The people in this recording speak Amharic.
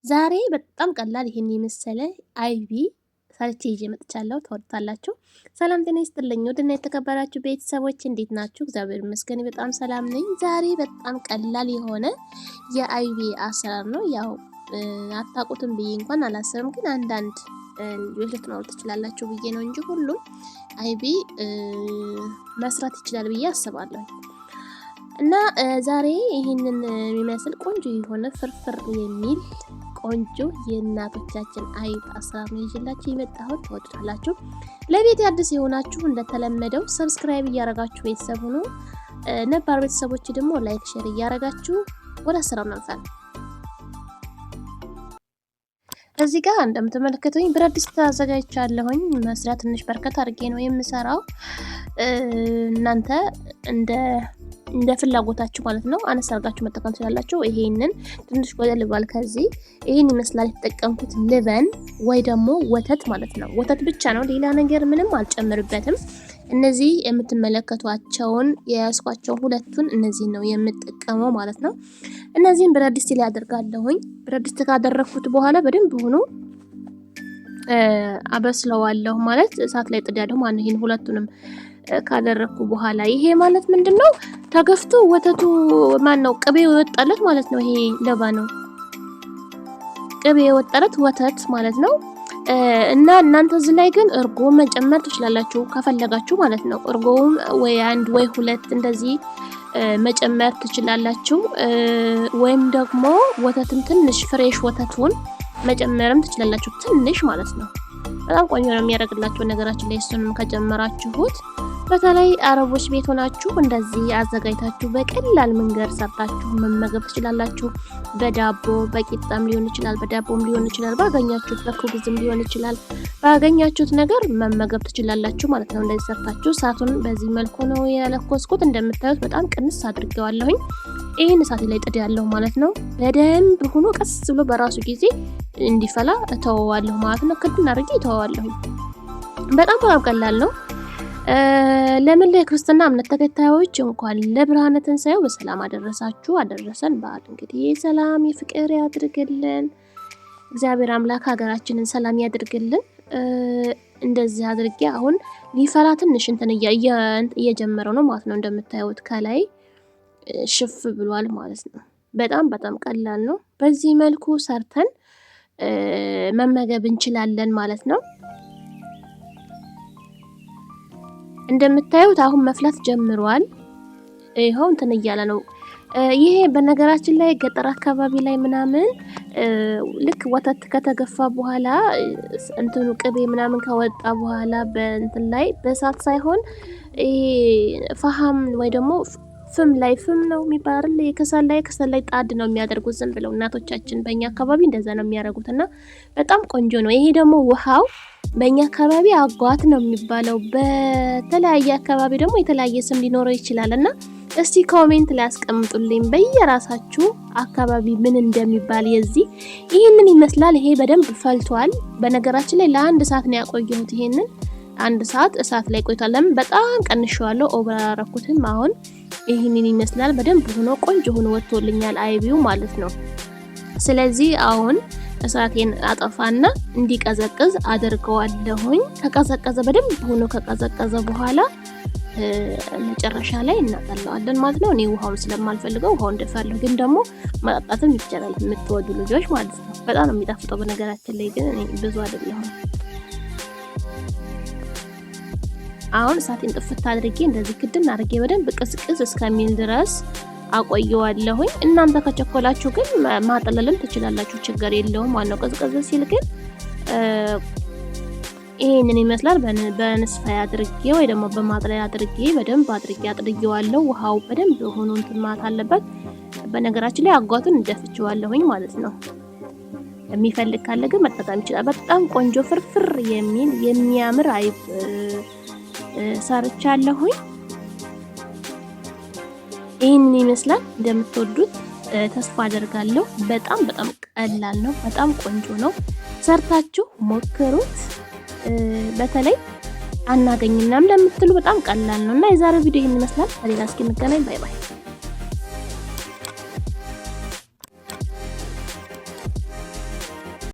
ዛሬ በጣም ቀላል ይሄን የመሰለ አይቢ ሰርቼ ይዤ መጥቻለሁ። ተወጣላችሁ። ሰላም ጤና ይስጥልኝ። ወደና የተከበራችሁ ቤተሰቦች እንዴት ናችሁ? እግዚአብሔር ይመስገን በጣም ሰላም ነኝ። ዛሬ በጣም ቀላል የሆነ የአይቢ አሰራር ነው። ያው አታውቁትም ብዬ እንኳን አላሰብም፣ ግን አንዳንድ ልጆች ልትኖሩ ትችላላችሁ ብዬ ነው እንጂ ሁሉም አይቢ መስራት ይችላል ብዬ አስባለሁ። እና ዛሬ ይሄንን የሚመስል ቆንጆ የሆነ ፍርፍር የሚል ቆንጆ የእናቶቻችን አይብ አሰራር ነው ይዤላችሁ የመጣሁት። ተወዱታላችሁ። ለቤት አዲስ የሆናችሁ እንደተለመደው ሰብስክራይብ እያረጋችሁ ቤተሰብ ሁኑ። ነባር ቤተሰቦች ደግሞ ላይክ፣ ሼር እያረጋችሁ ወደ አሰራሩ እናልፋለን። እዚህ ጋር እንደምትመለከቱኝ ብረት ድስት አዘጋጅቻለሁኝ። መስራት ትንሽ በርከት አድርጌ ነው የምሰራው። እናንተ እንደ ፍላጎታችሁ ማለት ነው አነስ አድርጋችሁ መጠቀም ትችላላችሁ። ይሄንን ትንሽ ጎደል ባል ከዚህ ይሄን ይመስላል የተጠቀምኩት ልበን ወይ ደግሞ ወተት ማለት ነው። ወተት ብቻ ነው፣ ሌላ ነገር ምንም አልጨምርበትም። እነዚህ የምትመለከቷቸውን የያስኳቸው ሁለቱን እነዚህ ነው የምጠቀመው ማለት ነው። እነዚህን ብረት ድስት ላይ አደርጋለሁኝ። ብረት ድስት ካደረኩት በኋላ በደንብ ሆኖ አበስለዋለሁ ማለት እሳት ላይ ጥዳለሁ ማለት ነው። ይሄን ሁለቱንም ካደረኩ በኋላ ይሄ ማለት ምንድነው ተገፍቶ ወተቱ ማን ነው ቅቤ የወጣለት ማለት ነው። ይሄ ለባ ነው ቅቤ የወጣለት ወተት ማለት ነው። እና እናንተ እዚህ ላይ ግን እርጎ መጨመር ትችላላችሁ ከፈለጋችሁ ማለት ነው። እርጎም ወይ አንድ ወይ ሁለት እንደዚህ መጨመር ትችላላችሁ። ወይም ደግሞ ወተትም ትንሽ ፍሬሽ ወተቱን መጨመርም ትችላላችሁ ትንሽ ማለት ነው። በጣም ቆንጆ ነው የሚያደርግላችሁ ነገራችን ላይ እሱንም ከጨመራችሁት። በተለይ አረቦች ቤት ሆናችሁ እንደዚህ አዘጋጅታችሁ በቀላል መንገድ ሰርታችሁ መመገብ ትችላላችሁ። በዳቦ በቂጣም ሊሆን ይችላል፣ በዳቦም ሊሆን ይችላል፣ ባገኛችሁት በኩብዝም ሊሆን ይችላል። ባገኛችሁት ነገር መመገብ ትችላላችሁ ማለት ነው። እንደዚህ ሰርታችሁ እሳቱን በዚህ መልኩ ነው ያለኮስኩት። እንደምታዩት በጣም ቅንስ አድርጌዋለሁኝ። ይሄን እሳት ላይ ጥድ ያለው ማለት ነው። በደንብ ሆኖ ቀስ ብሎ በራሱ ጊዜ እንዲፈላ እተወዋለሁ ማለት ነው። ክድና አድርጌ እተወዋለሁ። በጣም ቀላል ነው። ለምን ለክርስትና እምነት ተከታዮች እንኳን ለብርሃነ ትንሣኤው በሰላም አደረሳችሁ አደረሰን። በዓል እንግዲህ የሰላም የፍቅር ያድርግልን እግዚአብሔር አምላክ፣ ሀገራችንን ሰላም ያድርግልን። እንደዚህ አድርጌ አሁን ሊፈላ ትንሽ እንትን እየጀመረው ነው ማለት ነው። እንደምታዩት ከላይ ሽፍ ብሏል ማለት ነው። በጣም ቀላል ነው። በዚህ መልኩ ሰርተን መመገብ እንችላለን ማለት ነው። እንደምታዩት አሁን መፍላት ጀምሯል። ይሄው እንትን እያለ ነው። ይሄ በነገራችን ላይ ገጠር አካባቢ ላይ ምናምን ልክ ወተት ከተገፋ በኋላ እንትኑ ቅቤ ምናምን ከወጣ በኋላ በእንትን ላይ በእሳት ሳይሆን ይሄ ፈሃም ወይ ደግሞ ፍም ነው የሚባል ከሰል ላይ ጣድ ነው የሚያደርጉት ዝም ብለው እናቶቻችን። በእኛ አካባቢ እንደዛ ነው የሚያደርጉትና በጣም ቆንጆ ነው። ይሄ ደግሞ ውሃው በእኛ አካባቢ አጓት ነው የሚባለው። በተለያየ አካባቢ ደግሞ የተለያየ ስም ሊኖረው ይችላልና እስቲ ኮሜንት ላይ አስቀምጡልኝ በየራሳችሁ አካባቢ ምን እንደሚባል። ይሄንን ይመስላል። ይሄ በደንብ ፈልቷል። በነገራችን ላይ ለአንድ ሰዓት ነው ያቆየሁት። ይሄንን አንድ ሰዓት እሳት ላይ ቆይቷል። ለምን በጣም ቀንሼዋለሁ፣ ኦቨር አደረኩትም። አሁን ይሄንን ይመስላል። በደንብ ሆኖ ቆንጆ ሆኖ ወጥቶልኛል አይቢው ማለት ነው። ስለዚህ አሁን እሳቴን አጠፋና እንዲቀዘቅዝ አድርገዋለሁኝ። ከቀዘቀዘ በደንብ ሆኖ ከቀዘቀዘ በኋላ መጨረሻ ላይ እናጠላዋለን ማለት ነው። እኔ ውሃውን ስለማልፈልገው ውሃው እንደፈለገ ግን ደግሞ መጣጣትም ይቻላል የምትወዱ ልጆች ማለት ነው። በጣም ነው የሚጣፍጠው። በነገራችን ላይ ግን እኔ ብዙ አይደለም። አሁን እሳቴን ጥፍት አድርጌ እንደዚህ ክድን አድርጌ በደንብ ቅዝቅዝ እስከሚል ድረስ አቆየዋለሁኝ። እናንተ ከቸኮላችሁ ግን ማጠለልም ትችላላችሁ፣ ችግር የለውም። ዋናው ቅዝቅዝ ሲል ግን ይሄንን ይመስላል። በንስፋይ አድርጌ ወይ ደግሞ በማጥለያ አድርጌ በደንብ አድርጌ አጥልየዋለሁ። ውሃው በደንብ ሆኖ እንትን ማለት አለበት። በነገራችን ላይ አጓቱን እንደፍቼዋለሁኝ ማለት ነው። የሚፈልግ ካለ ግን መጠቀም ይችላል። በጣም ቆንጆ ፍርፍር የሚል የሚያምር አይብ ሰርቻለሁኝ። ይሄንን ይመስላል። እንደምትወዱት ተስፋ አደርጋለሁ። በጣም ቀላል ነው። በጣም ቆንጆ ነው። ሰርታችሁ ሞክሩት። በተለይ አናገኝናም ለምትሉ በጣም ቀላል ነው እና የዛሬው ቪዲዮ ይሄን ይመስላል። በሌላ እስኪ እንገናኝ። ባይ ባይ።